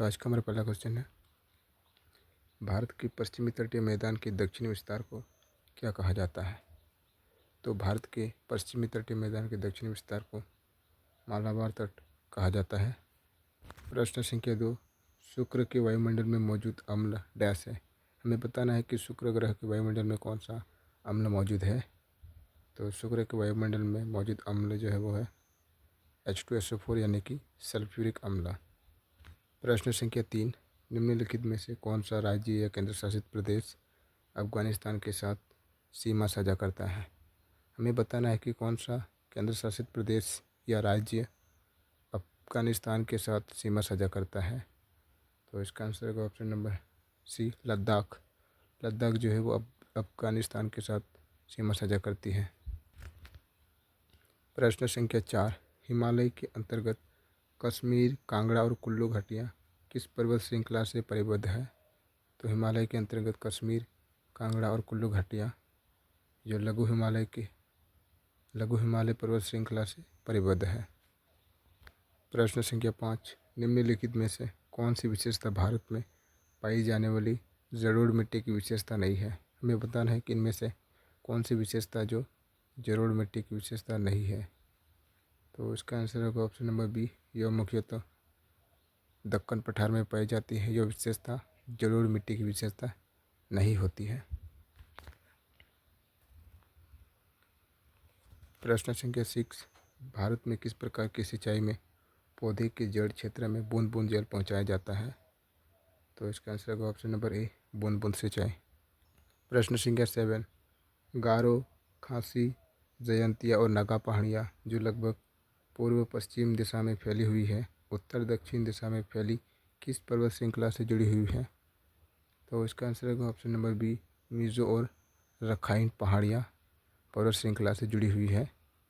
तो आज का हमारा पहला क्वेश्चन है, भारत के पश्चिमी तटीय मैदान के दक्षिणी विस्तार को क्या कहा जाता है। तो भारत के पश्चिमी तटीय मैदान के दक्षिणी विस्तार को मालाबार तट कहा जाता है। प्रश्न संख्या 2, शुक्र के वायुमंडल में मौजूद अम्ल डैश है। हमें बताना है कि शुक्र ग्रह के वायुमंडल में कौन सा अम्ल मौजूद है। तो शुक्र के वायुमंडल में मौजूद अम्ल जो है वो है H2SO4 यानी कि सल्फ्यूरिक अम्ल। प्रश्न संख्या 3, निम्नलिखित में से कौन सा राज्य या केंद्र शासित प्रदेश अफगानिस्तान के साथ सीमा साझा करता है। हमें बताना है कि कौन सा केंद्र शासित प्रदेश या राज्य अफगानिस्तान के साथ सीमा साझा करता है। तो इसका आंसर होगा option number C, Ladakh. Ladakh जो है वो अफगानिस्तान के साथ सीमा साझा करती है। प्रश्न संख्या 4, हिमालय के अंतर्गत कश्मीर, कांगड़ा और कुल्लू घाटियाँ किस पर्वत श्रृंखला से परिबद्ध है। तो हिमालय के अंतर्गत कश्मीर, कांगड़ा और कुल्लू घाटियाँ जो लघु हिमालय पर्वत श्रृंखला से परिबद्ध है। प्रश्न संख्या 5, निम्नलिखित में से कौन सी विशेषता भारत में पाई जाने वाली जलोढ़ मिट्टी की विशेषता नहीं है। हमें बताना है कि इनमें से कौन सी विशेषता जो जलोढ़ मिट्टी की विशेषता नहीं है। तो इसका आंसर होगा ऑप्शन नंबर बी, यह मुख्यतः दक्कन पठार में पाई जाती है। यह विशेषता जलोढ़ मिट्टी की विशेषता नहीं होती है। प्रश्न संख्या 6, भारत में किस प्रकार की सिंचाई में पौधे के जड़ क्षेत्र में बूंद बूंद जल पहुंचाया जाता है। तो इसका आंसर होगा ऑप्शन नंबर ए, बूंद बूंद सिंचाई। प्रश्न संख्या 7, गारो, खासी, जयंतिया और नागा पहाड़ियाँ जो लगभग पूर्व पश्चिम दिशा में फैली हुई है, उत्तर दक्षिण दिशा में फैली किस पर्वत श्रृंखला से जुड़ी हुई है। तो इसका आंसर होगा ऑप्शन नंबर बी, मिज़ो और रखाइन पहाड़ियाँ पर्वत श्रृंखला से जुड़ी हुई है।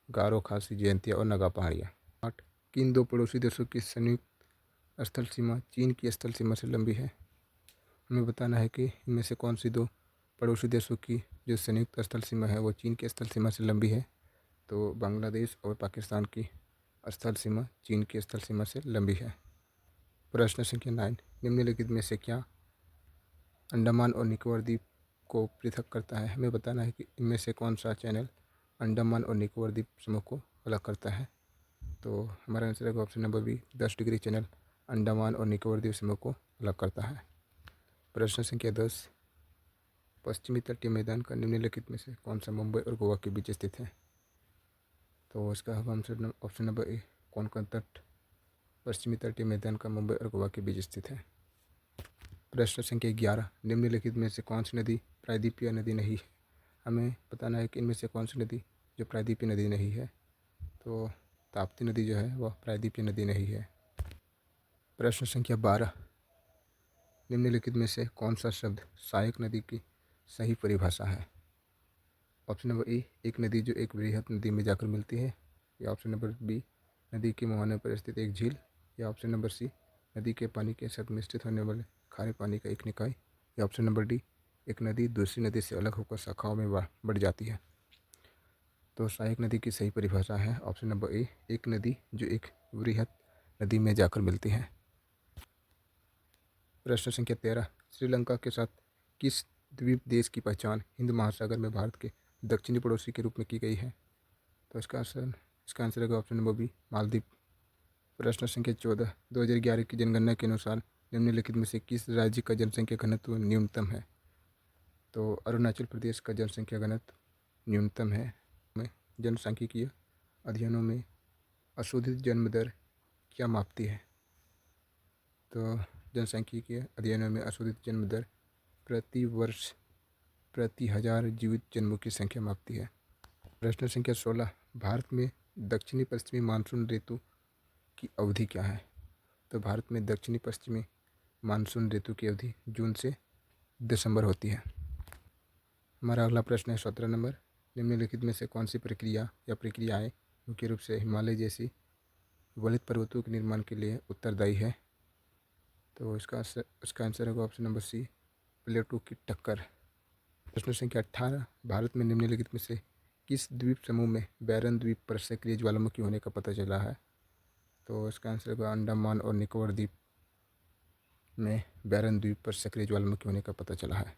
गारो, खासी, जयंतिया और नागा पहाड़ियाँ। 8, किन दो पड़ोसी देशों की संयुक्त स्थल सीमा चीन की स्थल सीमा से लंबी है। हमें बताना है कि इनमें से कौन सी दो पड़ोसी देशों की जो संयुक्त स्थल सीमा है वो चीन की स्थल सीमा से लंबी है। तो बांग्लादेश और पाकिस्तान की स्थल सीमा चीन की स्थल सीमा से लंबी है। प्रश्न संख्या 9, निम्नलिखित में से क्या अंडमान और निकोबार द्वीप को पृथक करता है। हमें बताना है कि इनमें से कौन सा चैनल अंडमान और निकोबार द्वीप समूह को अलग करता है। तो हमारा आंसर है option number B, 10 degree channel Andaman और निकोबार द्वीप समूह को अलग करता है। प्रश्न संख्या 10, पश्चिमी तटीय मैदान का निम्नलिखित में से कौन सा मुंबई और गोवा के बीच स्थित है। तो इसका होगा answer option number A, Konkan तट पश्चिमी तटीय मैदान का मुंबई और गोवा के बीच स्थित है। प्रश्न संख्या 11, निम्नलिखित में से कौन सी नदी प्रायद्वीपीय नदी नहीं है। हमें बताना है कि इनमें से कौन सी नदी जो प्रायद्वीपीय नदी नहीं है। तो ताप्ती नदी जो है वह प्रायद्वीपीय नदी नहीं है। प्रश्न संख्या 12, निम्नलिखित में से कौन सा शब्द सहायक नदी की सही परिभाषा है। ऑप्शन नंबर ए, एक नदी जो एक वृहद नदी में जाकर मिलती है। या ऑप्शन नंबर बी, नदी के मुहाने पर स्थित एक झील। या ऑप्शन नंबर सी, नदी के पानी के साथ मिश्रित होने वाले खारे पानी का एक निकाय। या ऑप्शन नंबर डी, एक नदी दूसरी नदी से अलग होकर शाखाओं में बढ़ जाती है। तो सहायक नदी की सही परिभाषा है ऑप्शन नंबर ए, एक नदी जो एक वृहद नदी में जाकर मिलती है। प्रश्न संख्या 13, श्रीलंका के साथ किस द्वीप देश की पहचान हिंद महासागर में भारत के दक्षिणी पड़ोसी के रूप में की गई है। तो इसका आंसर होगा ऑप्शन नंबर बी, मालदीव। प्रश्न संख्या 14, 2011 की जनगणना के अनुसार निम्नलिखित में से किस राज्य का जनसंख्या घनत्व न्यूनतम है। तो अरुणाचल प्रदेश का जनसंख्या घनत्व न्यूनतम है। जनसांख्यिकीय अध्ययनों में अशोधित जन्म दर क्या मापती है। तो जनसांख्यिकीय अध्ययनों में अशोधित जन्म दर प्रति वर्ष प्रति हजार जीवित जन्मों की संख्या मापती है। प्रश्न संख्या 16, भारत में दक्षिणी पश्चिमी मानसून ऋतु की अवधि क्या है। तो भारत में दक्षिणी पश्चिमी मानसून ऋतु की अवधि जून से दिसंबर होती है। हमारा अगला प्रश्न है 17 नंबर, निम्नलिखित में से कौन सी प्रक्रिया या प्रक्रियाएं मुख्य रूप से हिमालय जैसी वलित पर्वतों के निर्माण के लिए उत्तरदायी है। तो इसका आंसर होगा ऑप्शन नंबर सी, प्लेटों की टक्कर। प्रश्न संख्या 18, भारत में निम्नलिखित में से किस द्वीप समूह में बैरन द्वीप पर सक्रिय ज्वालामुखी होने का पता चला है। तो इसका आंसर होगा अंडमान और निकोबार द्वीप। में बैरन द्वीप पर सक्रिय ज्वालामुखी होने का पता चला है।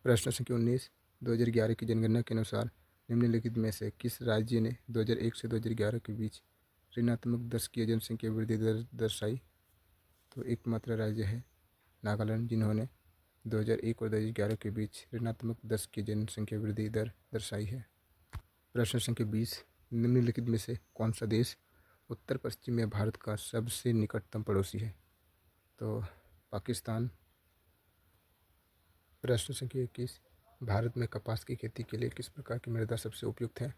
प्रश्न संख्या 19, 2011 की जनगणना के अनुसार निम्नलिखित में से किस राज्य ने 2001 से 2011 के बीच ऋणात्मक 10 की जनसंख्या वृद्धि दर दर्शाई? तो एकमात्र राज्य है नागालैंड, जिन्होंने 2001 और 2011 के बीच ऋणात्मक 10 की जनसंख्या वृद्धि दर दर्शाई है। प्रश्न संख्या 20, निम्नलिखित में से कौन सा देश उत्तर पश्चिम में भारत का सबसे निकटतम पड़ोसी है? तो पाकिस्तान। प्रश्न संख्या 21, भारत में कपास की खेती के लिए किस प्रकार की मृदा सबसे उपयुक्त है?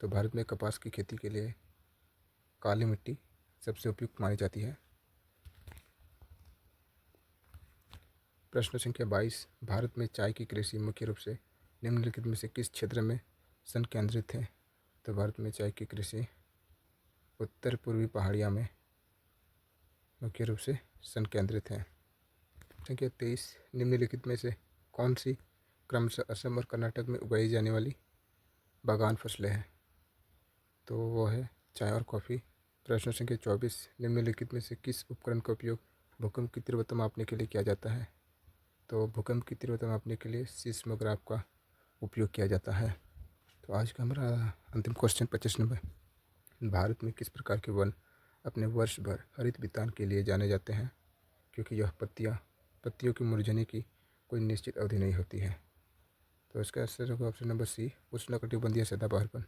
तो भारत में कपास की खेती के लिए काली मिट्टी सबसे उपयुक्त मानी जाती है। प्रश्न संख्या 22, भारत में चाय की कृषि मुख्य रूप से निम्नलिखित में से किस क्षेत्र में संकेंद्रित है? तो भारत में चाय की कृषि उत्तर पूर्वी पहाड़िया में मुख्य रूप से संकेंद्रित है। संख्या 23, निम्नलिखित में से कौन सी क्रमशः असम और कर्नाटक में उगाई जाने वाली बागान फसलें हैं? तो वो है चाय और कॉफ़ी। प्रश्न संख्या 24, निम्नलिखित में से किस उपकरण का उपयोग भूकंप की तीव्रता मापने के लिए किया जाता है? तो भूकंप की तीव्रता मापने के लिए सिस्मोग्राफ का उपयोग किया जाता है। तो आज का हमारा अंतिम क्वेश्चन 25 नंबर, भारत में किस प्रकार के वन अपने वर्ष भर हरित बितान के लिए जाने जाते हैं, क्योंकि यह पत्तियों के मुरझाने की कोई निश्चित अवधि नहीं होती है? तो इसका आंसर होगा ऑप्शन नंबर सी, उष्णकटिबंधीय सदाबहार वन।